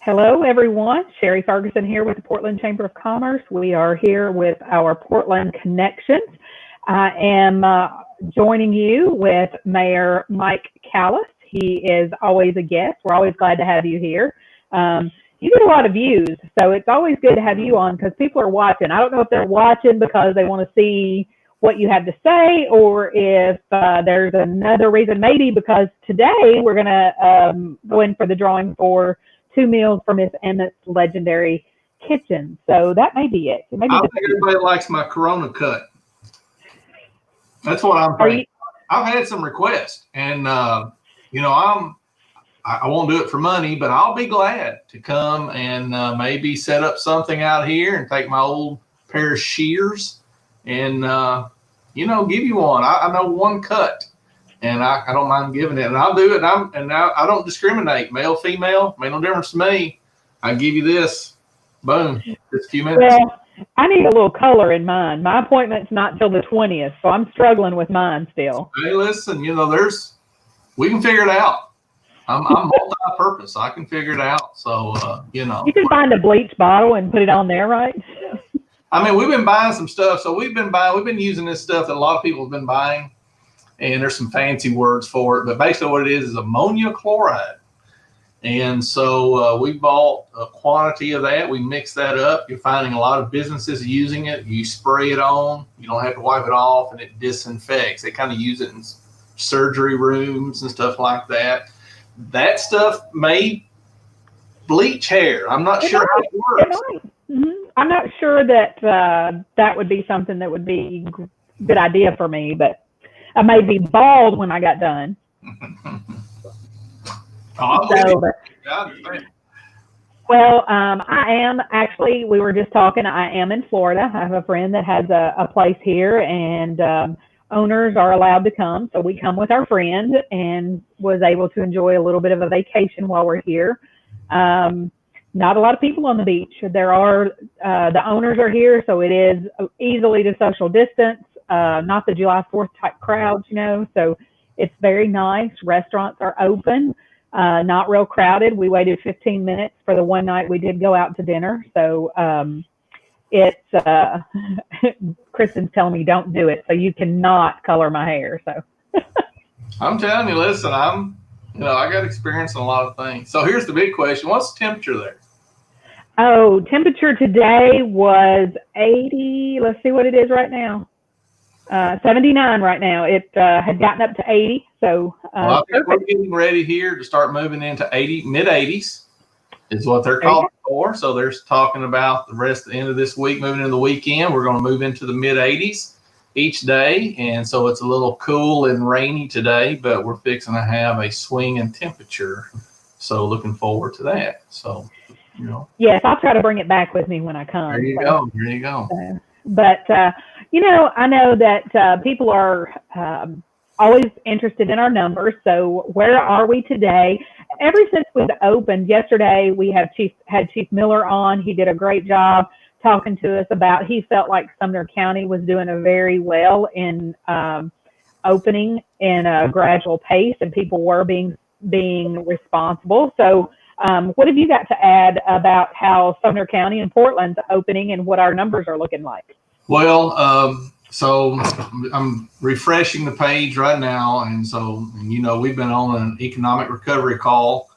Hello, everyone. Sherry Ferguson here with the Portland Chamber of Commerce. We are here with our Portland Connections. I am joining you with Mayor Mike Callis. He is always a guest. We're always glad to have you here. You get a lot of views, so it's always good to have you on because people are watching. I don't know if they're watching because they want to see what you have to say, or if there's another reason, maybe because today we're going to go in for the drawing for 2 meals for Miss Emmett's legendary kitchen. So that may be it. I think everybody likes my Corona cut. That's what I'm thinking. I've had some requests, and I won't do it for money, but I'll be glad to come and maybe set up something out here and take my old pair of shears and give you one. I know one cut. And I don't mind giving it, and I'll do it. I don't discriminate, male, female, made no difference to me. I give you this, boom, just a few minutes. Well, I need a little color in mine. My appointment's not till the 20th, so I'm struggling with mine still. Hey, listen, we can figure it out. I'm multi-purpose. I can figure it out. So you can find a bleach bottle and put it on there, right? I mean, we've been buying some stuff. So we've been using this stuff that a lot of people have been buying. And there's some fancy words for it, but basically what it is ammonia chloride. And so we bought a quantity of that. We mix that up. You're finding a lot of businesses using it. You spray it on. You don't have to wipe it off, and it disinfects. They kind of use it in surgery rooms and stuff like that. That stuff may bleach hair. I'm not sure how it works. Mm-hmm. I'm not sure that that would be something that would be a good idea for me, but I may be bald when I got done. I am actually, we were just talking, I am in Florida. I have a friend that has a place here, and owners are allowed to come. So we come with our friend and was able to enjoy a little bit of a vacation while we're here. Not a lot of people on the beach. There are, the owners are here, so it is easily to social distance. Not the July 4th type crowds, so it's very nice. Restaurants are open, not real crowded. We waited 15 minutes for the one night we did go out to dinner. So Kristen's telling me don't do it. So you cannot color my hair. So I'm telling you, listen, I got experience in a lot of things. So here's the big question. What's the temperature there? Oh, temperature today was 80. Let's see what it is right now. 79 right now. It had gotten up to 80. So I think we're getting ready here to start moving into mid 80s is what they're calling for. So they're talking about the end of this week, moving into the weekend. We're going to move into the mid 80s each day. And so it's a little cool and rainy today, but we're fixing to have a swing in temperature. So looking forward to that. So, Yes, I'll try to bring it back with me when I come. There you go. But, I know that people are always interested in our numbers. So where are we today? Ever since we've opened yesterday, we had Chief Miller on. He did a great job talking to us about, he felt like Sumner County was doing a very well in opening in a gradual pace, and people were being responsible. So what have you got to add about how Sumner County and Portland's opening and what our numbers are looking like? Well, so I'm refreshing the page right now. And we've been on an economic recovery call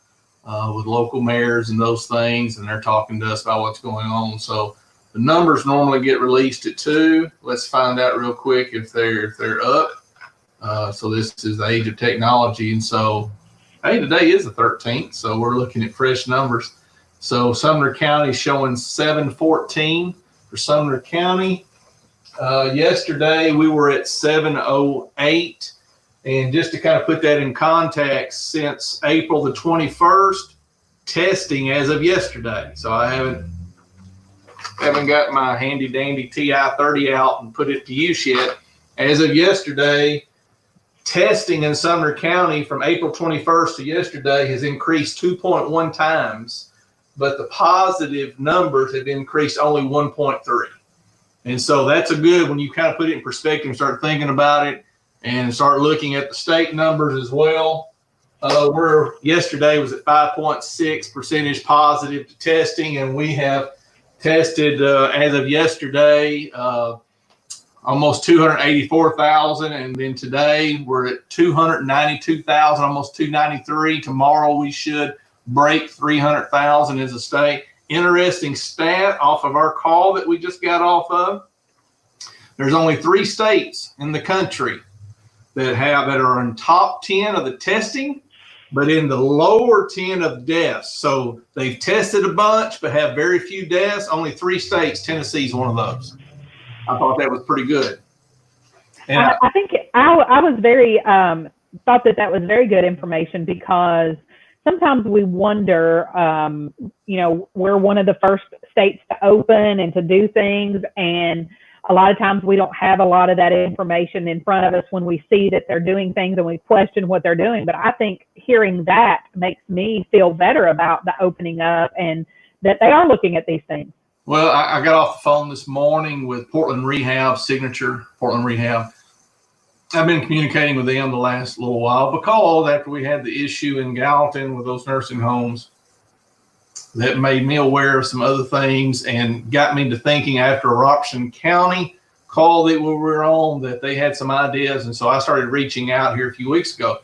with local mayors and those things, and they're talking to us about what's going on. So the numbers normally get released at 2. Let's find out real quick if they're up. So this is the age of technology. And so, hey, today is the 13th. So we're looking at fresh numbers. So Sumner County showing 714 for Sumner County. Yesterday we were at 708, and just to kind of put that in context, since April the 21st, testing as of yesterday. So I haven't got my handy dandy TI-30 out and put it to use yet. As of yesterday, testing in Sumner County from April 21st to yesterday has increased 2.1 times, but the positive numbers have increased only 1.3. And so that's a good, when you kind of put it in perspective and start thinking about it and start looking at the state numbers as well. Yesterday was at 5.6% positive to testing, and we have tested as of yesterday almost 284,000, and then today we're at 292,000, almost 293. Tomorrow we should break 300,000 as a state. Interesting stat off of our call that we just got off of. There's only 3 states in the country that are in top 10 of the testing, but in the lower 10 of deaths. So they've tested a bunch, but have very few deaths. Only 3 states. Tennessee's one of those. I thought that was pretty good. And I think I was very thought that was very good information, because sometimes we wonder, we're one of the first states to open and to do things, and a lot of times we don't have a lot of that information in front of us when we see that they're doing things and we question what they're doing. But I think hearing that makes me feel better about the opening up and that they are looking at these things. Well, I got off the phone this morning with Portland Rehab, Portland Rehab. I've been communicating with them the last little while because after we had the issue in Gallatin with those nursing homes, that made me aware of some other things and got me to thinking after a Robeson County call that we were on that they had some ideas. And so I started reaching out here a few weeks ago.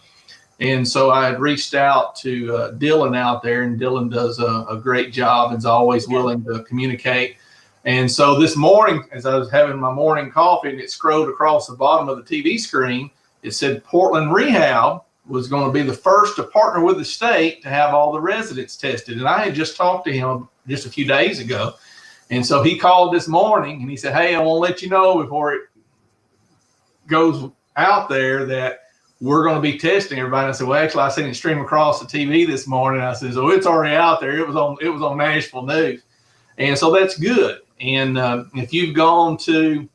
And so I had reached out to Dylan out there, and Dylan does a great job and is always willing to communicate. And so this morning, as I was having my morning coffee, and it scrolled across the bottom of the TV screen, it said Portland Rehab was going to be the first to partner with the state to have all the residents tested. And I had just talked to him just a few days ago. And so he called this morning and he said, hey, I want to let you know before it goes out there that we're going to be testing everybody. And I said, well, actually, I seen it stream across the TV this morning. I said, it's already out there. It was on Nashville News. And so that's good. And if you've gone to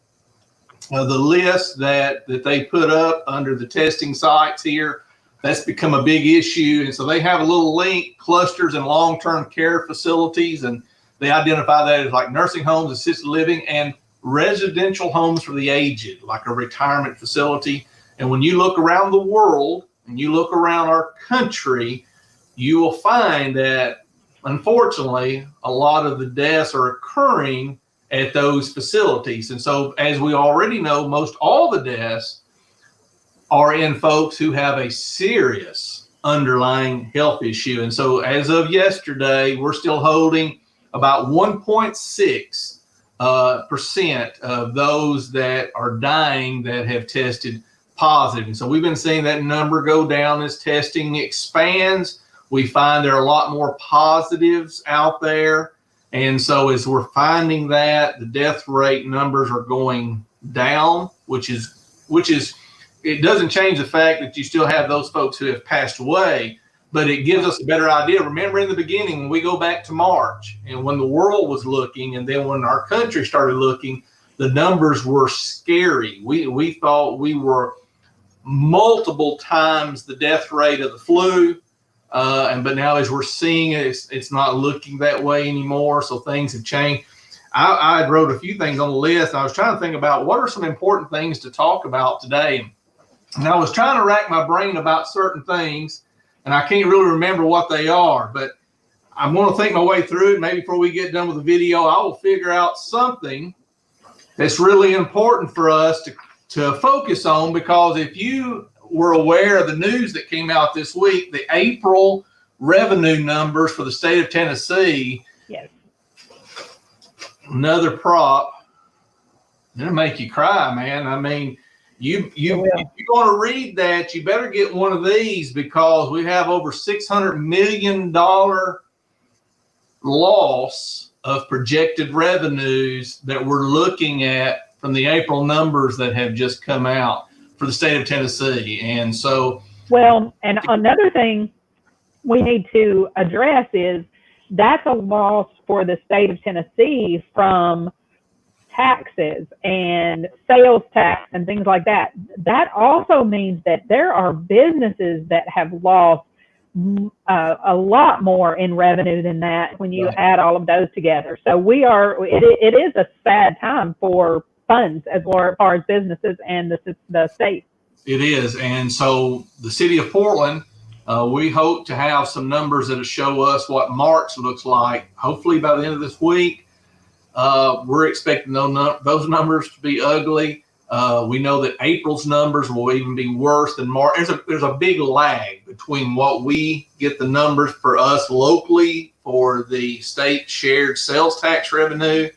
the list that they put up under the testing sites here, that's become a big issue. And so they have a little link, clusters and long-term care facilities. And they identify that as like nursing homes, assisted living, and residential homes for the aged, like a retirement facility. And when you look around the world and you look around our country, you will find that, unfortunately, a lot of the deaths are occurring at those facilities. And so, as we already know, most all the deaths are in folks who have a serious underlying health issue. And so as of yesterday, we're still holding about 1.6% of those that are dying that have tested positive. And so we've been seeing that number go down as testing expands. We find there are a lot more positives out there. And so as we're finding that, the death rate numbers are going down, which is it doesn't change the fact that you still have those folks who have passed away, but it gives us a better idea. Remember in the beginning, when we go back to March and when the world was looking, and then when our country started looking, the numbers were scary. We thought we were multiple times the death rate of the flu. But now as we're seeing it, it's not looking that way anymore. So things have changed. I wrote a few things on the list. I was trying to think about what are some important things to talk about today. And I was trying to rack my brain about certain things, and I can't really remember what they are, but I'm going to think my way through it. Maybe before we get done with the video, I will figure out something that's really important for us to focus on, because if you were aware of the news that came out this week, the April revenue numbers for the state of Tennessee, yes, another prop, it'll make you cry, man. I mean, if you're going to read that, you better get one of these, because we have over $600 million loss of projected revenues that we're looking at from the April numbers that have just come out for the state of Tennessee. And so, well, and another thing we need to address is that's a loss for the state of Tennessee from taxes and sales tax and things like that. That also means that there are businesses that have lost a lot more in revenue than that when you add all of those together. So it is a sad time for funds as far as businesses and the state. It is. And so the city of Portland We hope to have some numbers that'll show us what March looks like, hopefully by the end of this week. We're expecting those numbers to be ugly. We know that April's numbers will even be worse than March. There's a big lag between what we get the numbers for us locally for the state shared sales tax revenue.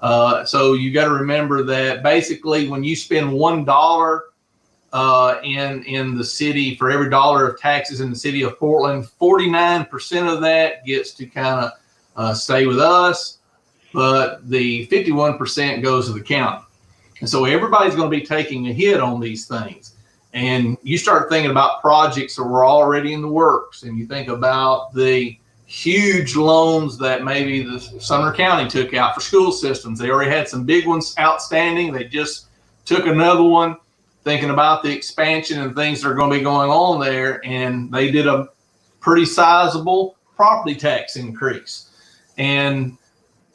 So you got to remember that basically when you spend $1 in the city, for every dollar of taxes in the city of Portland, 49% of that gets to kind of stay with us, but the 51% goes to the county. And so everybody's going to be taking a hit on these things. And you start thinking about projects that were already in the works, and you think about the huge loans that maybe the Sumner County took out for school systems. They already had some big ones outstanding. They just took another one, thinking about the expansion and things that are going to be going on there. And they did a pretty sizable property tax increase. And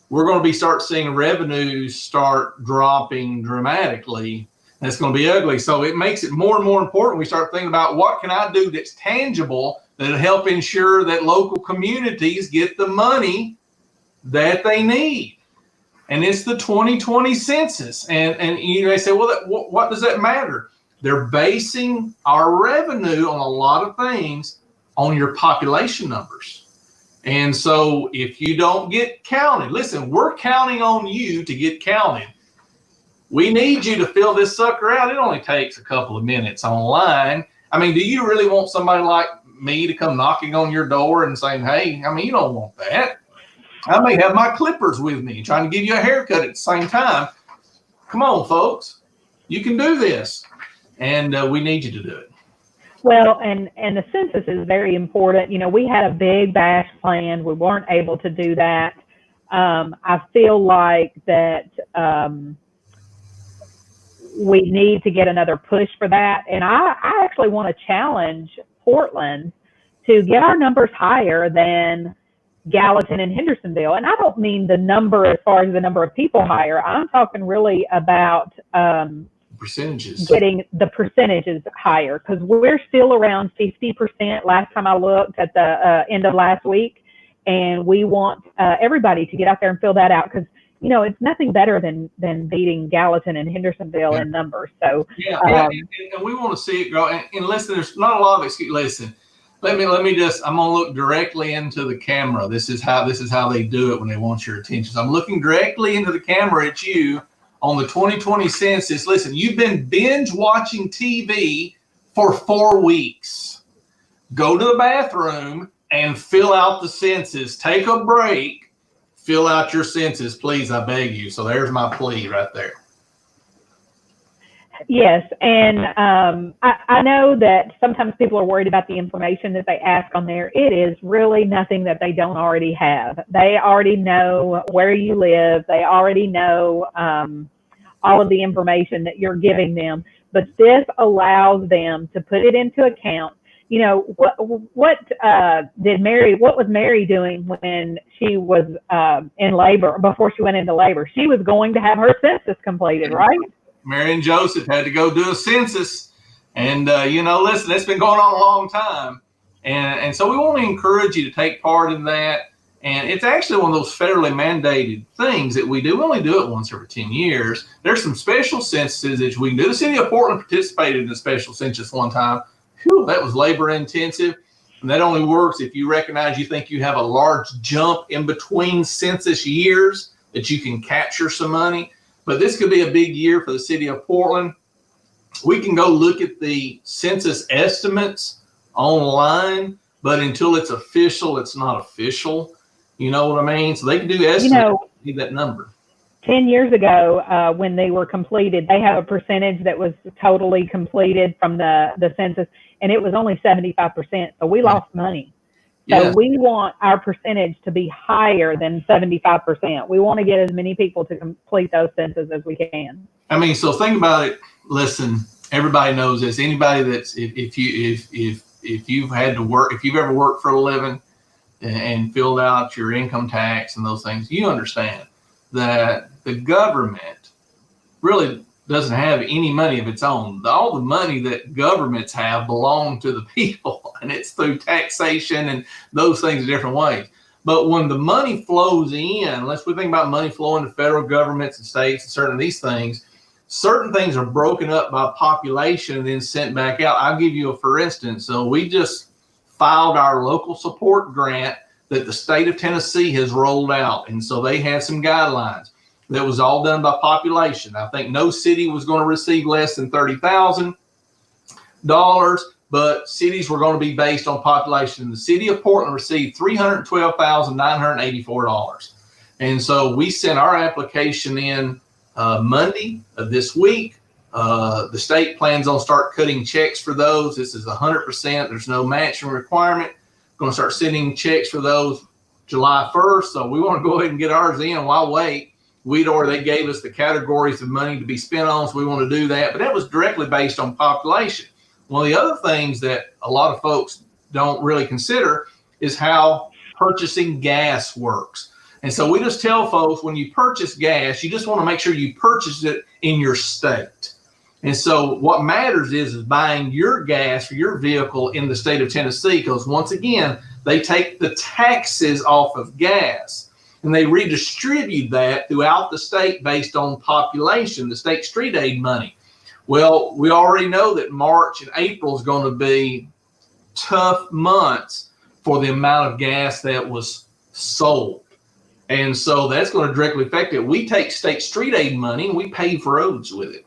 we're going to start seeing revenues start dropping dramatically. That's going to be ugly. So it makes it more and more important. We start thinking about what can I do that's tangible that'll help ensure that local communities get the money that they need. And it's the 2020 census. And you may say, well, what does that matter? They're basing our revenue on a lot of things on your population numbers. And so if you don't get counted, listen, we're counting on you to get counted. We need you to fill this sucker out. It only takes a couple of minutes online. I mean, do you really want somebody like me to come knocking on your door and saying, hey, I mean, you don't want that. I may have my clippers with me trying to give you a haircut at the same time. Come on, folks. You can do this. And we need you to do it. Well, and the census is very important. You know, we had a big bash planned. We weren't able to do that. I feel like that we need to get another push for that. And I actually want to challenge Portland to get our numbers higher than Gallatin and Hendersonville. And I don't mean the number as far as the number of people higher. I'm talking really about percentages, getting the percentages higher, because we're still around 50% last time I looked at the end of last week. And we want everybody to get out there and fill that out, because you know, it's nothing better than beating Gallatin and Hendersonville in numbers. So and we want to see it grow. And listen, there's not a lot of excuse. Listen, let me just, I'm gonna look directly into the camera. This is how they do it when they want your attention. So I'm looking directly into the camera at you on the 2020 census. Listen, you've been binge watching TV for 4 weeks. Go to the bathroom and fill out the census. Take a break. Fill out your census, please, I beg you. So there's my plea right there. Yes, and I know that sometimes people are worried about the information that they ask on there. It is really nothing that they don't already have. They already know where you live. They already know all of the information that you're giving them. But this allows them to put it into account. You know, what was Mary doing when she was in labor, before she went into labor? She was going to have her census completed, right? Mary and Joseph had to go do a census. And, you know, listen, it's been going on a long time. And so we want to encourage you to take part in that. And it's actually one of those federally mandated things that we do. We only do it once every 10 years. There's some special censuses that we can do. The city of Portland participated in a special census one time. Whew, that was labor intensive. And that only works if you recognize you think you have a large jump in between census years that you can capture some money. But this could be a big year for the city of Portland. We can go look at the census estimates online, but until it's official, it's not official. You know what I mean? So they can do estimates, you know, need that number. 10 years ago, when they were completed, they have a percentage that was totally completed from the census, and it was only 75%. So we lost money. So we want our percentage to be higher than 75%. We want to get as many people to complete those censuses as we can. I mean, so think about it. Listen, everybody knows this. Anybody that's if you've had to work, if you've ever worked for a living and filled out your income tax and those things, you understand that the government really doesn't have any money of its own. All the money that governments have belong to the people, and it's through taxation and those things in different ways. But when the money flows in, unless we think about money flowing to federal governments and states and certain things are broken up by population and then sent back out. I'll give you a for instance. So we just filed our local support grant that the state of Tennessee has rolled out. And so they had some guidelines. That was all done by population. I think no city was going to receive less than $30,000, but cities were going to be based on population. The city of Portland received $312,984. And so we sent our application in Monday of this week. The state plans on start cutting checks for those. This is 100%. There's no matching requirement. Going to start sending checks for those July 1st. So we want to go ahead and get ours in. Why wait? They gave us the categories of money to be spent on, so we want to do that. But that was directly based on population. One of the other things that a lot of folks don't really consider is how purchasing gas works. And so we just tell folks, when you purchase gas, you just want to make sure you purchase it in your state. And so what matters is buying your gas for your vehicle in the state of Tennessee, because once again, they take the taxes off of gas. And they redistribute that throughout the state based on population, the state street aid money. Well, we already know that March and April is going to be tough months for the amount of gas that was sold. And so that's going to directly affect it. We take state street aid money and we pay for roads with it,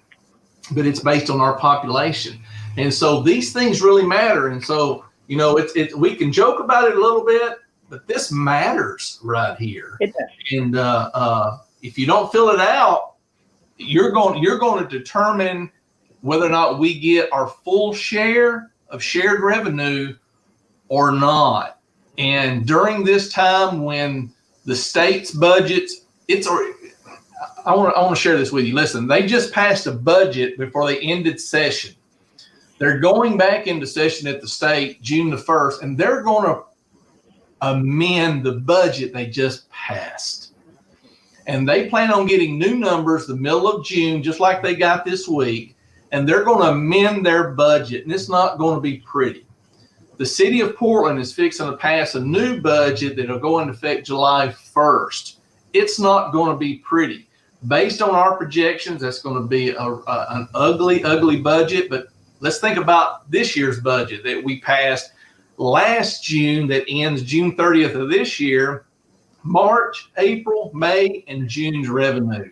but it's based on our population. And so these things really matter. And so, we can joke about it a little bit, but this matters right here. And if you don't fill it out, you're going to determine whether or not we get our full share of shared revenue or not. And during this time when the state's budgets, I want to share this with you. Listen, they just passed a budget before they ended session. They're going back into session at the state June the 1st, and they're going to amend the budget they just passed. And they plan on getting new numbers the middle of June, just like they got this week. And they're going to amend their budget, and it's not going to be pretty. The city of Portland is fixing to pass a new budget that will go into effect July 1st. It's not going to be pretty. Based on our projections, that's going to be an ugly, ugly budget. But let's think about this year's budget that we passed last June that ends June 30th of this year. March, April, May, and June's revenue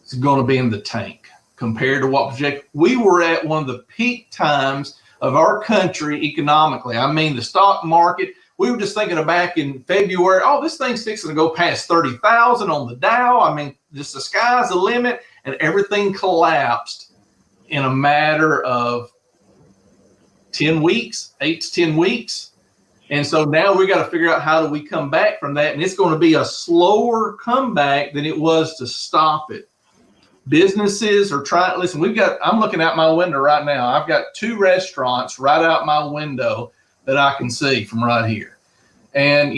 is going to be in the tank compared to what project. We were at one of the peak times of our country economically. I mean, the stock market, we were just thinking back in February, this thing's fixing to go past 30,000 on the Dow. I mean, just the sky's the limit, and everything collapsed in a matter of 10 weeks, 8 to 10 weeks. And so now we got to figure out how do we come back from that. And it's going to be a slower comeback than it was to stop it. Businesses are trying, listen, I'm looking out my window right now. I've got 2 restaurants right out my window that I can see from right here. And,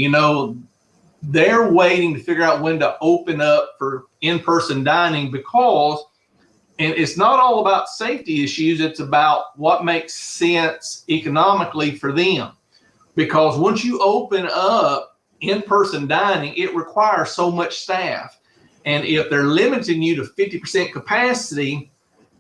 they're waiting to figure out when to open up for in-person dining because, and it's not all about safety issues, it's about what makes sense economically for them. Because once you open up in-person dining, it requires so much staff. And if they're limiting you to 50% capacity,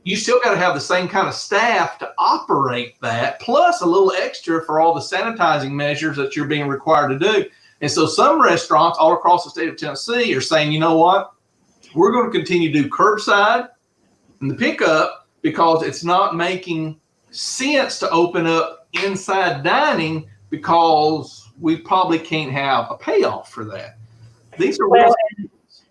you still got to have the same kind of staff to operate that, plus a little extra for all the sanitizing measures that you're being required to do. And so some restaurants all across the state of Tennessee are saying, you know what, we're going to continue to do curbside and the pickup because it's not making sense to open up inside dining because we probably can't have a payoff for that. These are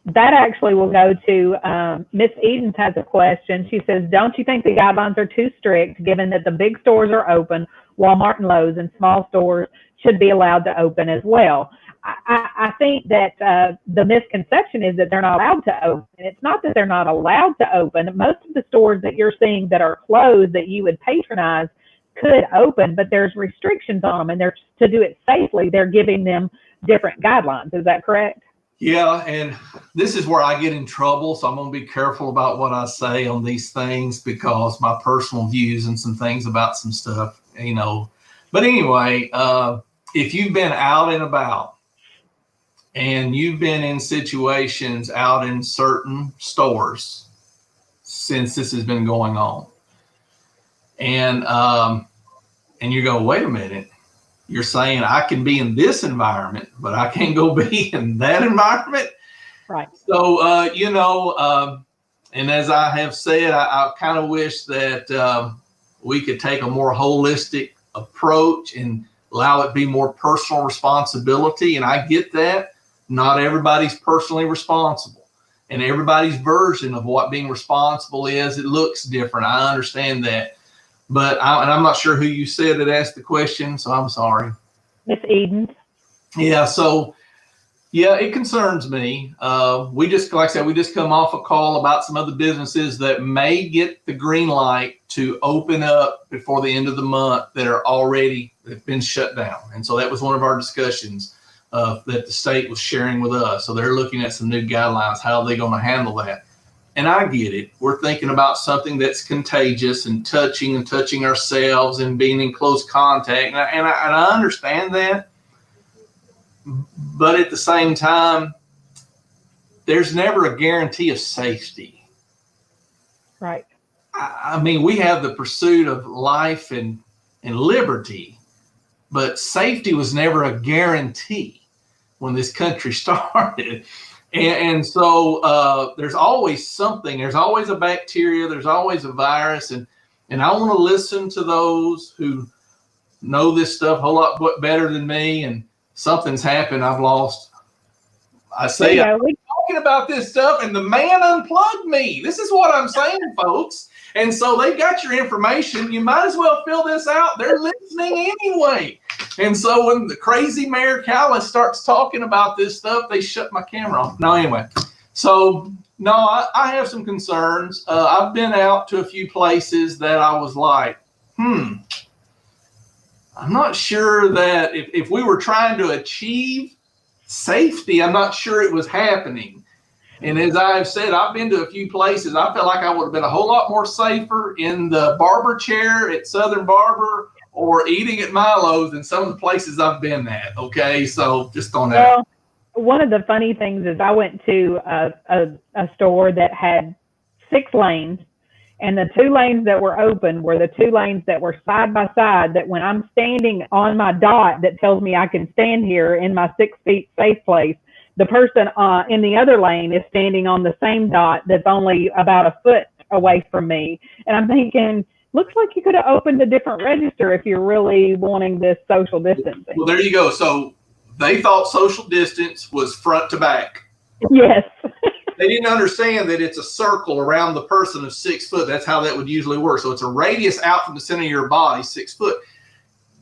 that actually will go to Miss Edens has a question. She says, don't you think the guidelines are too strict given that the big stores are open, Walmart and Lowe's, and small stores should be allowed to open as well? I think that the misconception is that they're not allowed to open. It's not that they're not allowed to open. Most of the stores that you're seeing that are closed that you would patronize could open, but there's restrictions on them, and they're to do it safely. They're giving them different guidelines. Is that correct? Yeah, and this is where I get in trouble, so I'm going to be careful about what I say on these things because my personal views and some things about some stuff, you know. But anyway, if you've been out and about and you've been in situations out in certain stores since this has been going on, and you go, wait a minute, you're saying I can be in this environment, but I can't go be in that environment. Right. So, and as I have said, I kind of wish that we could take a more holistic approach and allow it to be more personal responsibility. And I get that. Not everybody's personally responsible. And everybody's version of what being responsible is, it looks different. I understand that. But I'm not sure who you said that asked the question, so I'm sorry. Miss Eden. Yeah, so yeah, it concerns me. We just, like I said, we just come off a call about some other businesses that may get the green light to open up before the end of the month that are already have been shut down. And so that was one of our discussions that the state was sharing with us. So they're looking at some new guidelines. How are they going to handle that? And I get it. We're thinking about something that's contagious and touching ourselves and being in close contact. And I understand that. But at the same time, there's never a guarantee of safety. Right. I mean, we have the pursuit of life and liberty, but safety was never a guarantee when this country started. And so there's always something. There's always a bacteria. There's always a virus. And I want to listen to those who know this stuff a whole lot better than me. And something's happened. I've lost. I say I'm talking about this stuff, and the man unplugged me. This is what I'm saying, folks. And so they got your information. You might as well fill this out. They're listening anyway. And so when the crazy Mayor Callis starts talking about this stuff, they shut my camera off. No, anyway. So, no, I have some concerns. I've been out to a few places that I was like, I'm not sure that if we were trying to achieve safety, I'm not sure it was happening. And as I've said, I've been to a few places. I felt like I would have been a whole lot more safer in the barber chair at Southern Barber or eating at Milo's than some of the places I've been at. Okay, so just on that. Well, one of the funny things is I went to a store that had 6 lanes, and the 2 lanes that were open were the 2 lanes that were side by side, that when I'm standing on my dot that tells me I can stand here in my 6 feet safe place, the person in the other lane is standing on the same dot that's only about a foot away from me. And I'm thinking, looks like you could have opened a different register if you're really wanting this social distancing. Well, there you go. So they thought social distance was front to back. Yes. They didn't understand that it's a circle around the person of 6 foot. That's how that would usually work. So it's a radius out from the center of your body, 6 foot.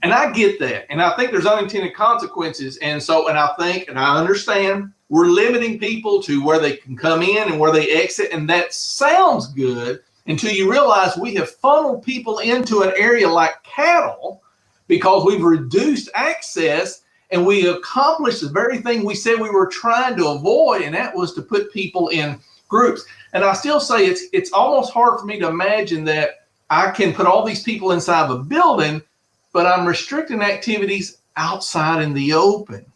And I get that. And I think there's unintended consequences. And so, and I think, and I understand, we're limiting people to where they can come in and where they exit. And that sounds good until you realize we have funneled people into an area like cattle because we've reduced access. And we accomplished the very thing we said we were trying to avoid, and that was to put people in groups. And I still say it's almost hard for me to imagine that I can put all these people inside of a building, but I'm restricting activities outside in the open.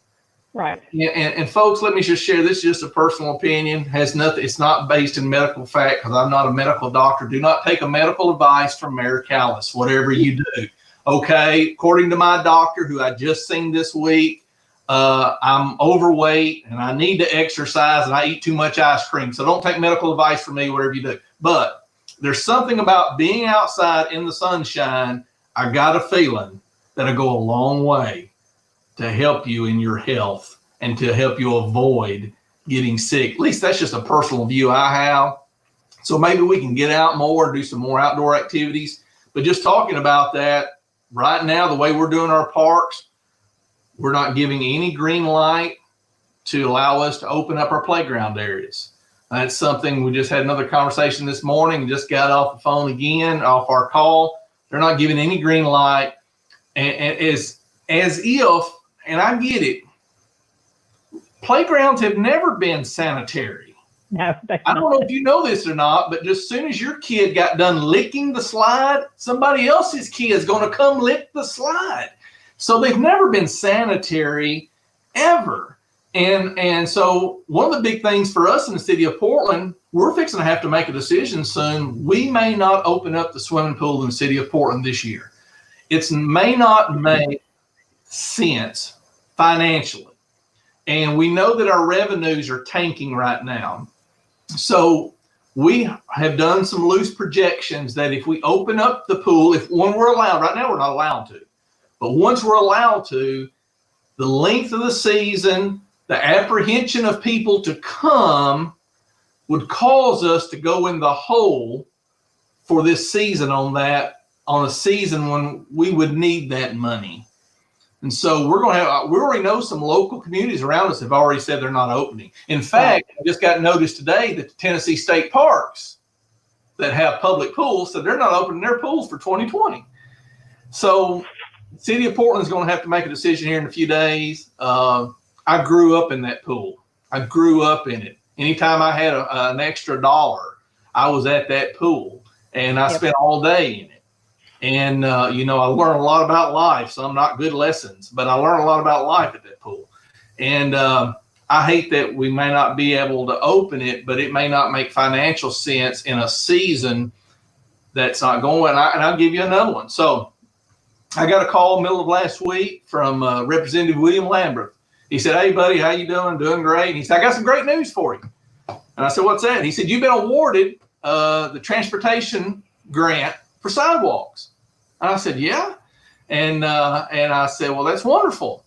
Right. And folks, let me just share, this is just a personal opinion, has nothing, it's not based in medical fact because I'm not a medical doctor. Do not take a medical advice from Mayor Callis, whatever you do. Okay, according to my doctor, who I just seen this week, I'm overweight and I need to exercise and I eat too much ice cream. So don't take medical advice from me, whatever you do. But there's something about being outside in the sunshine, I got a feeling that'll go a long way to help you in your health and to help you avoid getting sick. At least that's just a personal view I have. So maybe we can get out more, do some more outdoor activities. But just talking about that, right now, the way we're doing our parks, we're not giving any green light to allow us to open up our playground areas. That's something we just had another conversation this morning, just got off the phone again, off our call. They're not giving any green light. And as if, and I get it, playgrounds have never been sanitary. No, I don't know if you know this or not, but just as soon as your kid got done licking the slide, somebody else's kid is going to come lick the slide. So they've never been sanitary ever. And so one of the big things for us in the city of Portland, we're fixing to have to make a decision soon. We may not open up the swimming pool in the city of Portland this year. It may not make sense financially. And we know that our revenues are tanking right now. So we have done some loose projections that if we open up the pool, when we're allowed, right now we're not allowed to, but once we're allowed to, the length of the season, the apprehension of people to come would cause us to go in the hole for this season on a season when we would need that money. And so we already know some local communities around us have already said they're not opening. In fact, I just got notice today that the Tennessee state parks that have public pools said they're not opening their pools for 2020. So the city of Portland is going to have to make a decision here in a few days. I grew up in that pool. I grew up in it. Anytime I had an extra dollar, I was at that pool, and I spent all day in it. And, I learned a lot about life. Some not good lessons, but I learned a lot about life at that pool. And I hate that we may not be able to open it, but it may not make financial sense in a season that's not going. And I'll give you another one. So I got a call middle of last week from Representative William Lambert. He said, "Hey, buddy, how you doing?" "Doing great." And he said, "I got some great news for you." And I said, "What's that?" He said, "You've been awarded the transportation grant for sidewalks." And I said, "Yeah." And I said, "Well, that's wonderful."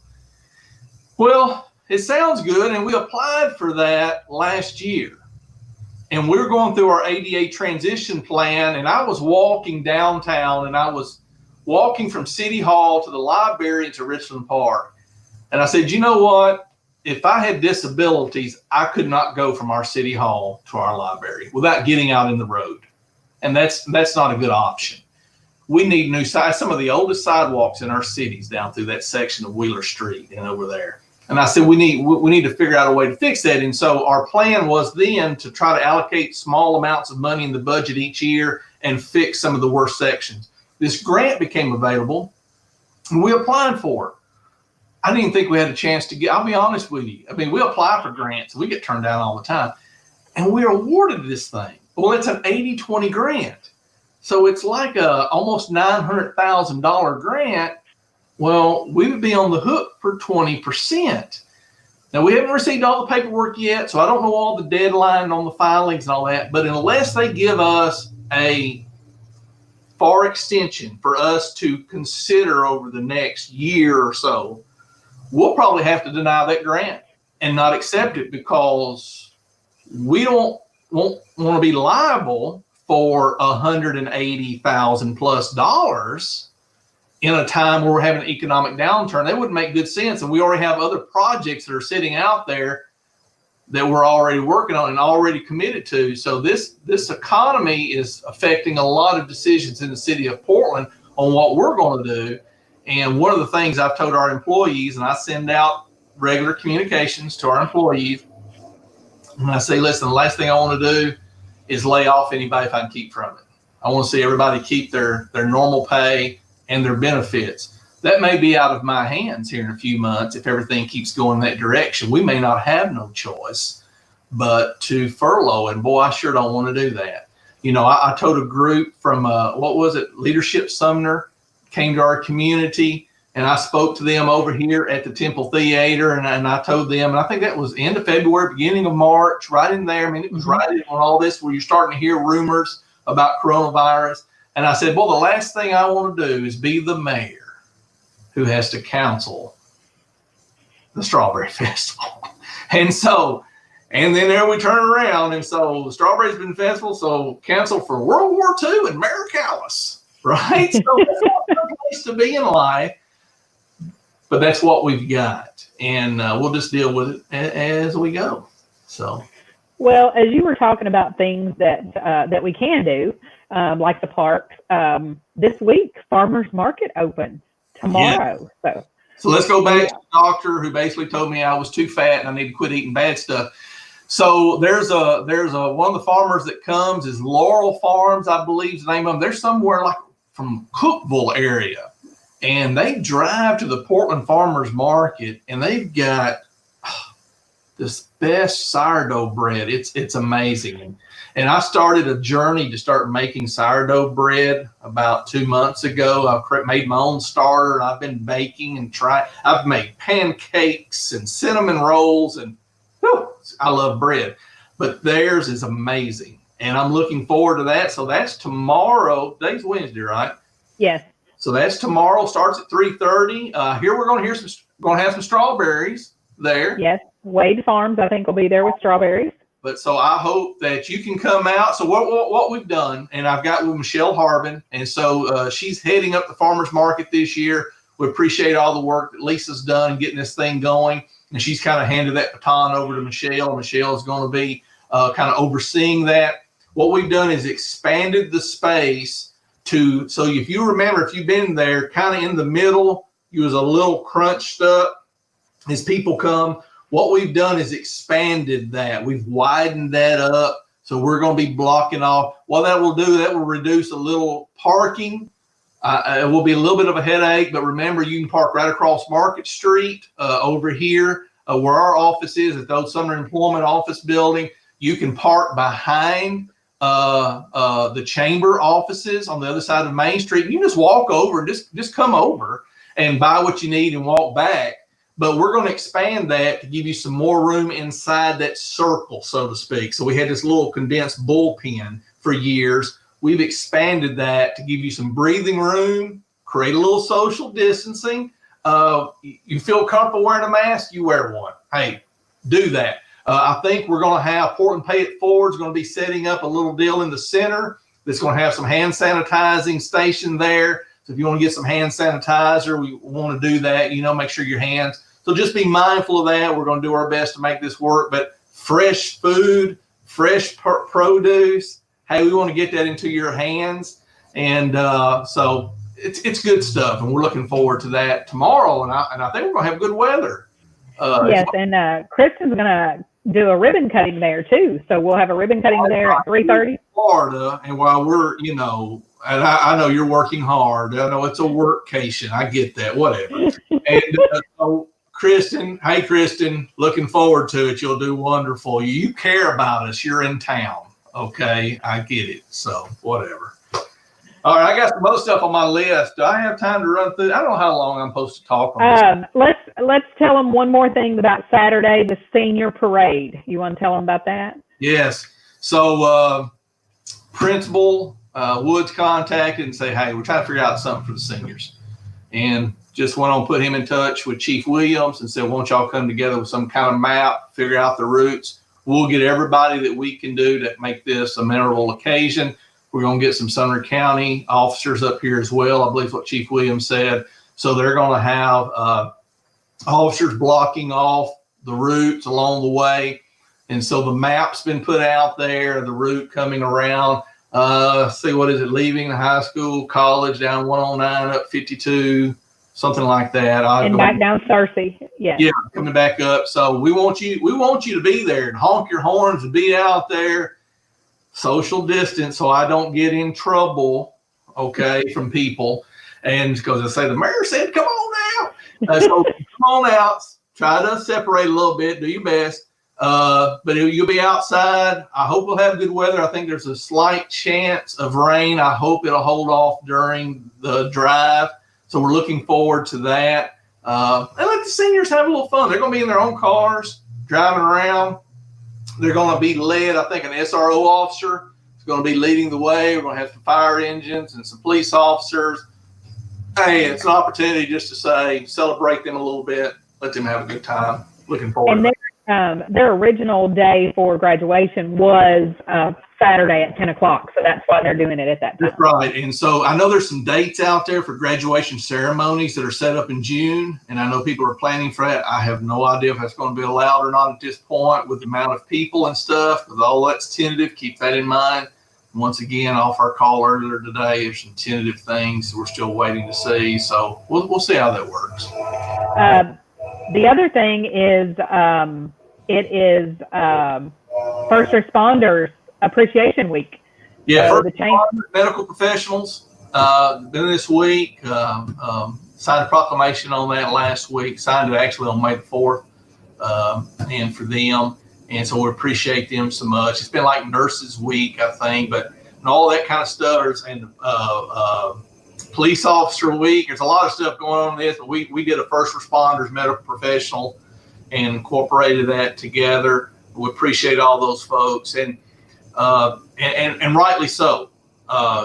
Well, it sounds good. And we applied for that last year. And we were going through our ADA transition plan. And I was walking downtown, and I was walking from City Hall to the library to Richland Park. And I said, "You know what? If I had disabilities, I could not go from our City Hall to our library without getting out in the road. And that's not a good option. We need new some of the oldest sidewalks in our cities down through that section of Wheeler Street and over there." And I said, we need to figure out a way to fix that. And so our plan was then to try to allocate small amounts of money in the budget each year and fix some of the worst sections. This grant became available, and we applied for it. I didn't think we had a chance to I'll be honest with you. I mean, we apply for grants, and we get turned down all the time. And we're awarded this thing. Well, it's an 80-20 grant. So it's like a almost $900,000 grant. Well, we would be on the hook for 20%. Now, we haven't received all the paperwork yet, so I don't know all the deadline on the filings and all that. But unless they give us a far extension for us to consider over the next year or so, we'll probably have to deny that grant and not accept it, because we don't want to be liable for $180,000 plus in a time where we're having an economic downturn. That wouldn't make good sense. And we already have other projects that are sitting out there that we're already working on and already committed to. So this economy is affecting a lot of decisions in the city of Portland on what we're going to do. And one of the things I've told our employees, and I send out regular communications to our employees, and I say, listen, the last thing I want to do is lay off anybody if I can keep from it. I want to see everybody keep their normal pay and their benefits. That may be out of my hands here in a few months if everything keeps going that direction. We may not have no choice but to furlough, and boy, I sure don't want to do that. I told a group from, Leadership Sumner, came to our community, and I spoke to them over here at the Temple Theater, and I told them, and I think that was end of February, beginning of March, right in there. I mean, it was right in on all this where you're starting to hear rumors about coronavirus. And I said, well, the last thing I want to do is be the mayor who has to cancel the Strawberry Festival. And then there we turn around, and so the Strawberry's been festival, so cancel for World War II and Mayor Callis, right? So that's not a place to be in life, but that's what we've got, and we'll just deal with it as we go. So, well, as you were talking about things that we can do, like the parks, this week Farmers Market opens tomorrow. Yeah. So So let's go back to the doctor who basically told me I was too fat and I need to quit eating bad stuff. So there's a one of the farmers that comes is Laurel Farms, I believe is the name of them. They're somewhere like from Cookville area, and they drive to the Portland Farmers Market, and they've got this best sourdough bread. It's amazing. And I started a journey to start making sourdough bread about 2 months ago. I made my own starter, and I've been baking and trying. I've made pancakes and cinnamon rolls, and whew, I love bread. But theirs is amazing, and I'm looking forward to that. So that's tomorrow. Today's Wednesday, right? Yes. So that's tomorrow. Starts at 3:30. Here we're going to have some strawberries there. Yes. Wade Farms, I think, will be there with strawberries. But so I hope that you can come out. So what we've done, and I've got with Michelle Harbin, and so she's heading up the farmers market this year. We appreciate all the work that Lisa's done getting this thing going, and she's kind of handed that baton over to Michelle. Michelle is going to be kind of overseeing that. What we've done is expanded the space so if you remember, if you've been there, kind of in the middle, you was a little crunched up as people come. What we've done is expanded that. We've widened that up. So we're going to be blocking off. What that will do, that will reduce a little parking. It will be a little bit of a headache, but remember, you can park right across Market Street over here where our office is at the old Sumner Employment Office building. You can park behind the chamber offices on the other side of Main Street. You can just walk over and just come over and buy what you need and walk back. But we're going to expand that to give you some more room inside that circle, so to speak. So we had this little condensed bullpen for years. We've expanded that to give you some breathing room, create a little social distancing. You feel comfortable wearing a mask, you wear one. Hey, do that. I think we're going to have Portland Pay It Forward is going to be setting up a little deal in the center that's going to have some hand sanitizing station there. So if you want to get some hand sanitizer, we want to do that. Make sure your hands. So just be mindful of that. We're going to do our best to make this work. But fresh food, fresh produce, hey, we want to get that into your hands. And so it's good stuff. And we're looking forward to that tomorrow. And I think we're going to have good weather. Yes, and Kristen's going to do a ribbon cutting there too. So we'll have a ribbon cutting there at 3:30. Florida, and while we're, and I know you're working hard. I know it's a workcation. I get that, whatever. And so Kristen, hey, Kristen, looking forward to it. You'll do wonderful. You care about us. You're in town. Okay, I get it. So whatever. All right, I got some other stuff on my list. Do I have time to run through? I don't know how long I'm supposed to talk on this. Let's tell them one more thing about Saturday, the senior parade. You want to tell them about that? Yes. So Principal Woods contacted and say, hey, we're trying to figure out something for the seniors. And just went on, put him in touch with Chief Williams and said, won't y'all come together with some kind of map, figure out the routes. We'll get everybody that we can do to make this a memorable occasion. We're going to get some Sumner County officers up here as well. I believe what Chief Williams said. So they're going to have officers blocking off the routes along the way. And so the map's been put out there, the route coming around. See, what is it? Leaving the high school, college, down 109, up 52, something like that. And back down Cersei. Yeah. Yeah, coming back up. So we want you to be there and honk your horns and be out there. Social distance, so I don't get in trouble, okay, from people. And because I say the mayor said, come on out. So come on out, try to separate a little bit, do your best. But you'll be outside. I hope we'll have good weather. I think there's a slight chance of rain. I hope it'll hold off during the drive. So we're looking forward to that. And let the seniors have a little fun. They're going to be in their own cars, driving around. They're going to be led, I think, an SRO officer is going to be leading the way. We're going to have some fire engines and some police officers. Hey, it's an opportunity just to say, celebrate them a little bit, let them have a good time. Looking forward to that. Their original day for graduation was Saturday at 10 o'clock. So that's why they're doing it at that time. That's right. And so I know there's some dates out there for graduation ceremonies that are set up in June. And I know people are planning for that. I have no idea if that's going to be allowed or not at this point with the amount of people and stuff. With all that's tentative, keep that in mind. once again, off our call earlier today, there's some tentative things we're still waiting to see. So we'll see how that works. The other thing is it is First Responders Appreciation Week. Yeah, first medical professionals been this week. Signed a proclamation on that last week. Signed it actually on May the 4th, and for them. And so we appreciate them so much. It's been like Nurses Week, I think, but and all that kind of stuff. And Police Officer Week. There's a lot of stuff going on in this. But we did a First Responders medical professional and incorporated that together. We appreciate all those folks, and rightly so.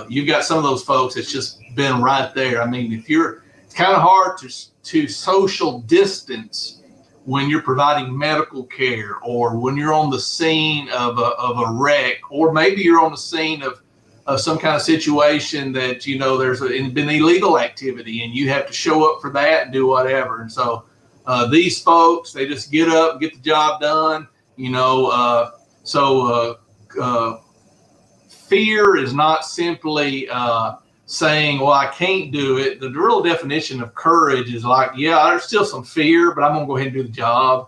You've got some of those folks that's just been right there. I mean, it's kind of hard to social distance when you're providing medical care, or when you're on the scene of a wreck, or maybe you're on the scene of some kind of situation that, there's been illegal activity and you have to show up for that and do whatever. And so these folks, they just get up and get the job done, fear is not simply saying, well, I can't do it. The real definition of courage is like, yeah, there's still some fear, but I'm going to go ahead and do the job.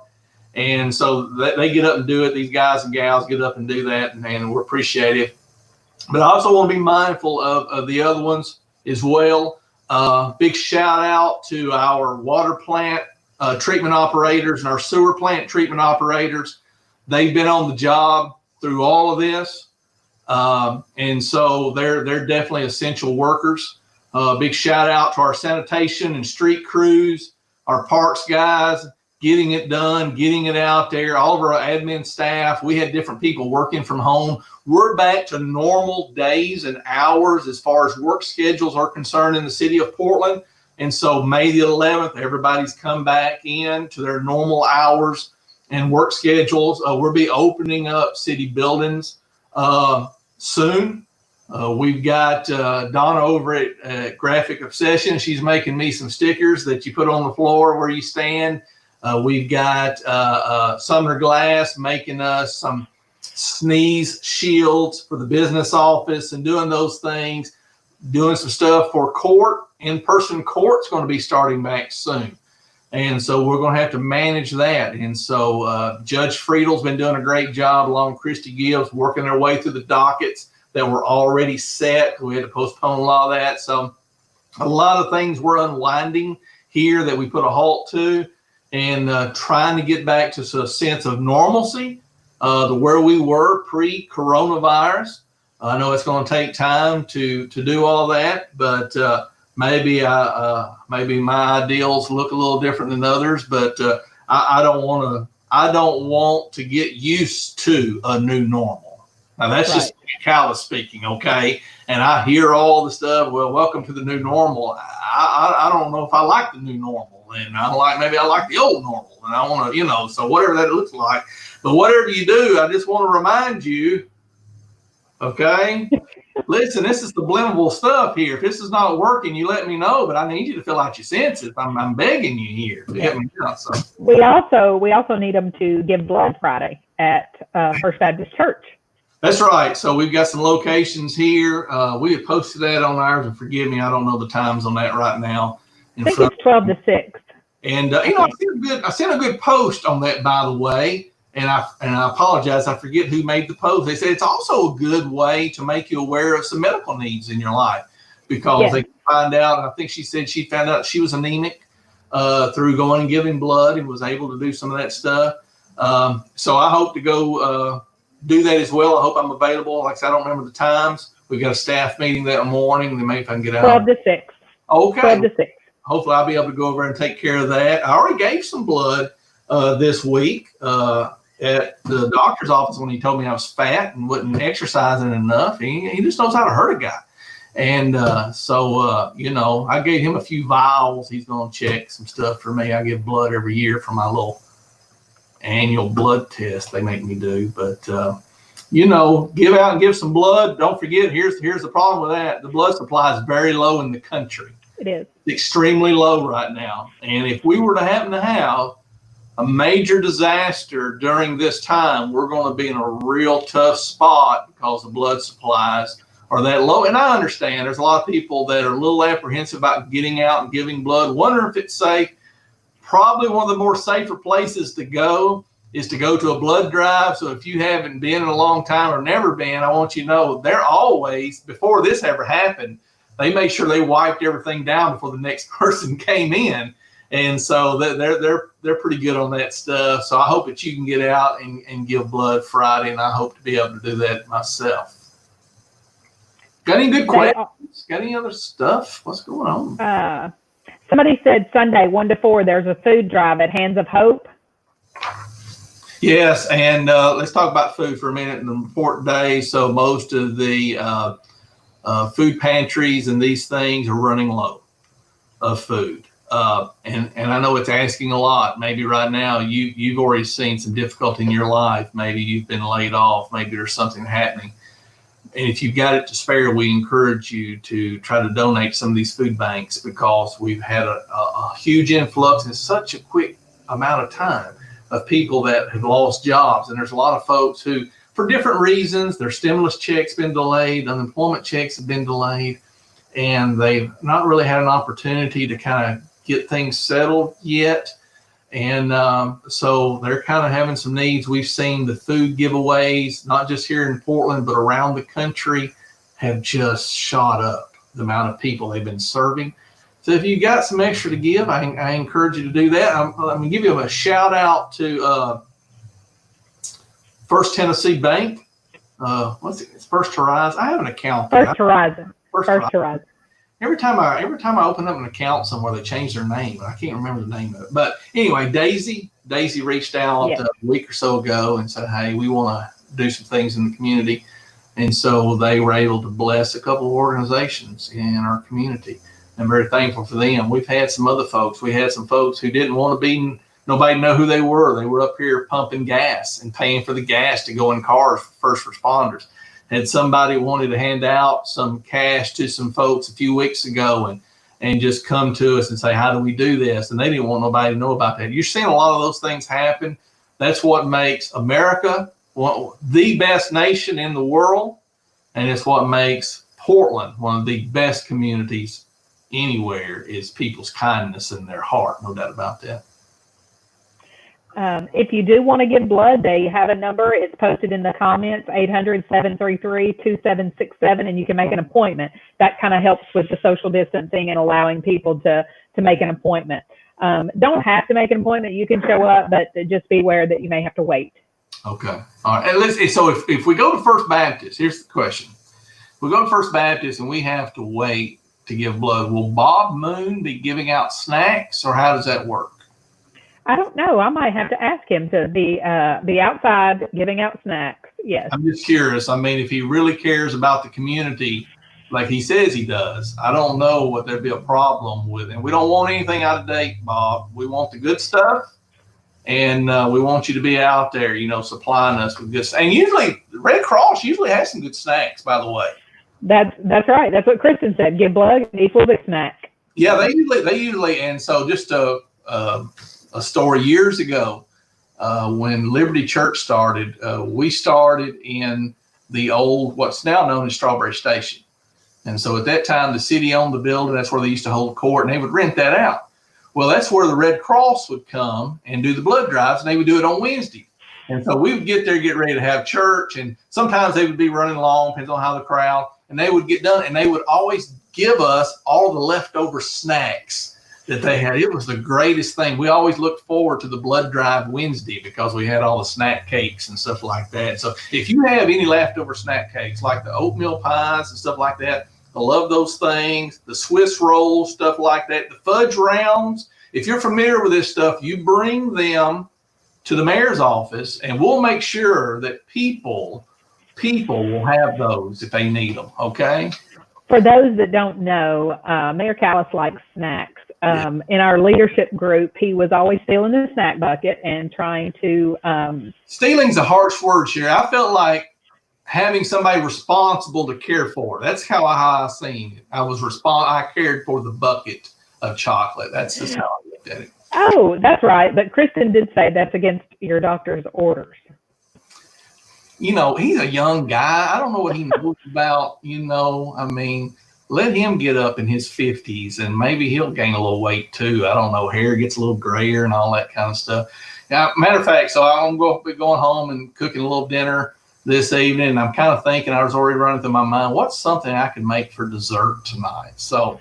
And so they get up and do it. These guys and gals get up and do that, and we're appreciative. But I also want to be mindful of the other ones as well. Big shout out to our water plant treatment operators and our sewer plant treatment operators. They've been on the job through all of this. And so they're definitely essential workers. Big shout out to our sanitation and street crews, our parks guys, getting it done, getting it out there, all of our admin staff. We had different people working from home. We're back to normal days and hours as far as work schedules are concerned in the city of Portland. And so May the 11th, everybody's come back in to their normal hours and work schedules. We'll be opening up city buildings soon. We've got Donna over at Graphic Obsession. She's making me some stickers that you put on the floor where you stand. We've got Sumner Glass making us some sneeze shields for the business office and doing those things, doing some stuff for court. In-person court's going to be starting back soon. And so we're going to have to manage that. And so Judge Friedel's been doing a great job, along with Christy Gibbs, working their way through the dockets that were already set. We had to postpone a lot of that. So a lot of things we're unwinding here that we put a halt to, and trying to get back to a sense of normalcy, to where we were pre-coronavirus. I know it's going to take time to do all that, but maybe my ideals look a little different than others, but I don't want to get used to a new normal. Now that's right. Just Callis speaking, okay? And I hear all the stuff. Well, welcome to the new normal. I don't know if I like the new normal, and maybe I like the old normal, and I want to, so whatever that looks like. But whatever you do, I just want to remind you, okay? Listen, this is subliminal stuff here. If this is not working, you let me know, but I need you to fill out your senses. I'm begging you here to help me out. So. We also need them to give blood Friday at First Baptist Church. That's right. So we've got some locations here. We have posted that on ours, and forgive me, I don't know the times on that right now. I think it's 12 to 6. And I sent a good post on that, by the way. And I apologize, I forget who made the post. They said it's also a good way to make you aware of some medical needs in your life, because they can find out. I think she said she found out she was anemic through going and giving blood, and was able to do some of that stuff. So I hope to go do that as well. I hope I'm available. Like I said, I don't remember the times. We've got a staff meeting that morning. Then maybe if I can get out. 12 to 6. Okay. 12 to 6. Hopefully I'll be able to go over and take care of that. I already gave some blood this week. At the doctor's office, when he told me I was fat and wasn't exercising enough. He just knows how to hurt a guy. And so I gave him a few vials. He's going to check some stuff for me. I give blood every year for my little annual blood test they make me do. But, give out and give some blood. Don't forget, here's the problem with that. The blood supply is very low in the country. It is. It's extremely low right now. And if we were to happen to have a major disaster during this time, we're going to be in a real tough spot because the blood supplies are that low. And I understand there's a lot of people that are a little apprehensive about getting out and giving blood. Wonder if it's safe. Probably one of the more safer places to go is to go to a blood drive. So if you haven't been in a long time or never been, I want you to know they're always, before this ever happened, they made sure they wiped everything down before the next person came in. And so they're pretty good on that stuff. So I hope that you can get out and give blood Friday, and I hope to be able to do that myself. Got any good questions? Got any other stuff? What's going on? Somebody said Sunday 1 to 4 there's a food drive at Hands of Hope. Yes, and let's talk about food for a minute. An important day, so most of the food pantries and these things are running low of food. And I know it's asking a lot. Maybe right now you've already seen some difficulty in your life. Maybe you've been laid off. Maybe there's something happening. And if you've got it to spare, we encourage you to try to donate some of these food banks, because we've had a huge influx in such a quick amount of time of people that have lost jobs. And there's a lot of folks who, for different reasons, their stimulus checks been delayed, unemployment checks have been delayed, and they've not really had an opportunity to kind of get things settled yet. And so they're kind of having some needs. We've seen the food giveaways, not just here in Portland, but around the country, have just shot up, the amount of people they've been serving. So if you got some extra to give, I encourage you to do that. I'm going to give you a shout out to First Tennessee Bank. What's it? It's First Horizon. I have an account there. First Horizon. First Horizon. Every time I open up an account somewhere, they change their name. I can't remember the name of it. But anyway, Daisy reached out a week or so ago and said, hey, we want to do some things in the community. And so they were able to bless a couple of organizations in our community. I'm very thankful for them. We've had some other folks. We had some folks who didn't want to be, nobody know who they were. They were up here pumping gas and paying for the gas to go in cars for first responders. Had somebody wanted to hand out some cash to some folks a few weeks ago and just come to us and say, how do we do this? And they didn't want nobody to know about that. You're seeing a lot of those things happen. That's what makes America the best nation in the world. And it's what makes Portland one of the best communities anywhere, is people's kindness in their heart. No doubt about that. If you do want to give blood, they have a number. It's posted in the comments, 800-733-2767, and you can make an appointment. That kind of helps with the social distancing and allowing people to make an appointment. Don't have to make an appointment. You can show up, but just be aware that you may have to wait. Okay. All right. And so if we go to First Baptist, here's the question. If we go to First Baptist and we have to wait to give blood, will Bob Moon be giving out snacks, or how does that work? I don't know. I might have to ask him to be outside giving out snacks. Yes. I'm just curious. I mean, if he really cares about the community like he says he does, I don't know what there'd be a problem with. And we don't want anything out of date, Bob. We want the good stuff. And we want you to be out there, supplying us with good stuff. And usually Red Cross usually has some good snacks, by the way. That's right. That's what Kristen said. Give blood equals a snack. Yeah, they usually, and so just a story years ago, when Liberty Church started, we started in the old, what's now known as Strawberry Station. And so at that time, the city owned the building. That's where they used to hold court, and they would rent that out. Well, that's where the Red Cross would come and do the blood drives, and they would do it on Wednesday. And so we would get there, get ready to have church, and sometimes they would be running long, depends on how the crowd, and they would get done, and they would always give us all the leftover snacks that they had. It was the greatest thing. We always looked forward to the blood drive Wednesday because we had all the snack cakes and stuff like that. So if you have any leftover snack cakes, like the oatmeal pies and stuff like that, I love those things. The Swiss rolls, stuff like that. The fudge rounds. If you're familiar with this stuff, you bring them to the mayor's office, and we'll make sure that people will have those if they need them. Okay. For those that don't know, Mayor Callis likes snacks. In our leadership group, he was always stealing the snack bucket and trying to. Stealing's a harsh word, Sherry. I felt like having somebody responsible to care for. That's how I seen it. I cared for the bucket of chocolate. That's just how I looked at it. Oh, that's right. But Kristen did say that's against your doctor's orders. He's a young guy. I don't know what he knows about, I mean, let him get up in his 50s and maybe he'll gain a little weight too. I don't know. Hair gets a little grayer and all that kind of stuff. Now, matter of fact, so I'm going to be going home and cooking a little dinner this evening. And I'm kind of thinking, I was already running through my mind, what's something I can make for dessert tonight? So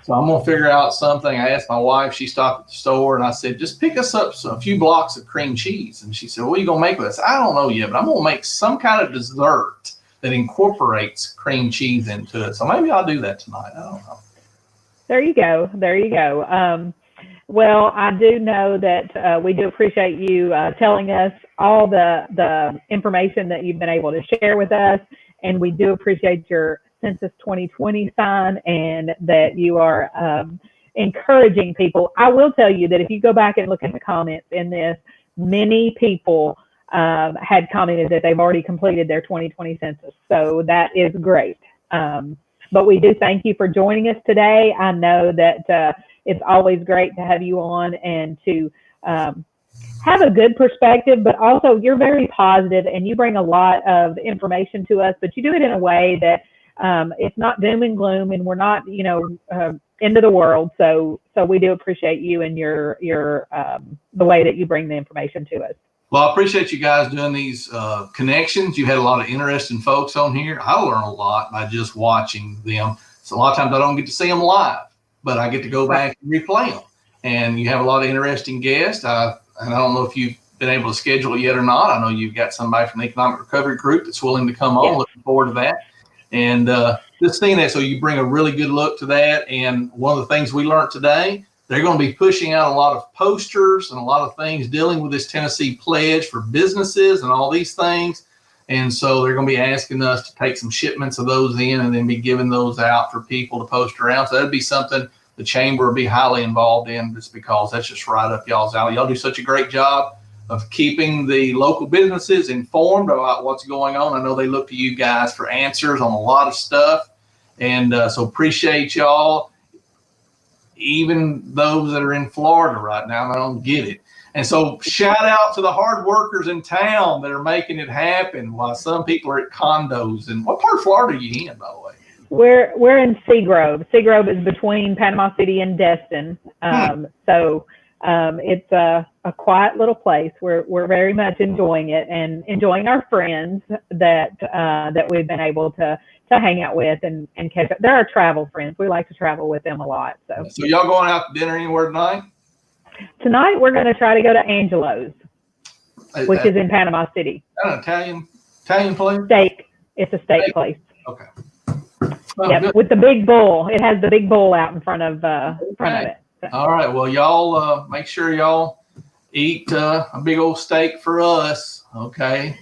I'm going to figure out something. I asked my wife, she stopped at the store, and I said, just pick us up a few blocks of cream cheese. And she said, what are you going to make with us? I don't know yet, but I'm going to make some kind of dessert that incorporates cream cheese into it. So maybe I'll do that tonight. I don't know. There you go. There you go. Well, I do know that we do appreciate you telling us all the information that you've been able to share with us. And we do appreciate your Census 2020 sign and that you are encouraging people. I will tell you that if you go back and look at the comments in this, many people had commented that they've already completed their 2020 census. So that is great. But we do thank you for joining us today. I know that it's always great to have you on and to have a good perspective, but also you're very positive and you bring a lot of information to us, but you do it in a way that it's not doom and gloom, and we're not, end of the world. So we do appreciate you and your the way that you bring the information to us. Well, I appreciate you guys doing these connections. You had a lot of interesting folks on here. I learn a lot by just watching them. So a lot of times I don't get to see them live, but I get to go back and replay them. And you have a lot of interesting guests. And I don't know if you've been able to schedule it yet or not. I know you've got somebody from the Economic Recovery Group that's willing to come on. Yeah. Looking forward to that. And just seeing that, so you bring a really good look to that. And one of the things we learned today, they're going to be pushing out a lot of posters and a lot of things dealing with this Tennessee pledge for businesses and all these things. And so they're going to be asking us to take some shipments of those in and then be giving those out for people to post around. So that'd be something the chamber will be highly involved in, just because that's just right up y'all's alley. Y'all do such a great job of keeping the local businesses informed about what's going on. I know they look to you guys for answers on a lot of stuff. And so appreciate y'all, even those that are in Florida right now. I don't get it. And so shout out to the hard workers in town that are making it happen while some people are at condos. And what part of Florida are you in, by the way? We're in Seagrove. Seagrove is between Panama City and Destin. So it's a quiet little place. We're very much enjoying it and enjoying our friends that we've been able to hang out with and catch up. They're our travel friends. We like to travel with them a lot. So y'all going out to dinner anywhere tonight? Tonight we're going to try to go to Angelo's, which is in Panama City. An Italian place? Steak. It's a steak place. Okay. Yeah, with the big bull. It has the big bull out in front of it. So. All right. Well, y'all make sure y'all eat a big old steak for us. Okay.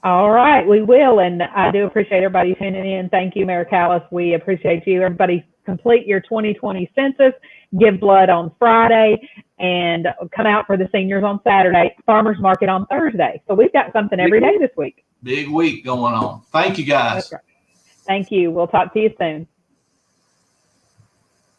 All right, we will. And I do appreciate everybody tuning in. Thank you, Mayor Callis. We appreciate you. Everybody complete your 2020 census, give blood on Friday, and come out for the seniors on Saturday, farmers market on Thursday. So we've got something every day this week. Big week going on. Thank you, guys. That's right. Thank you. We'll talk to you soon.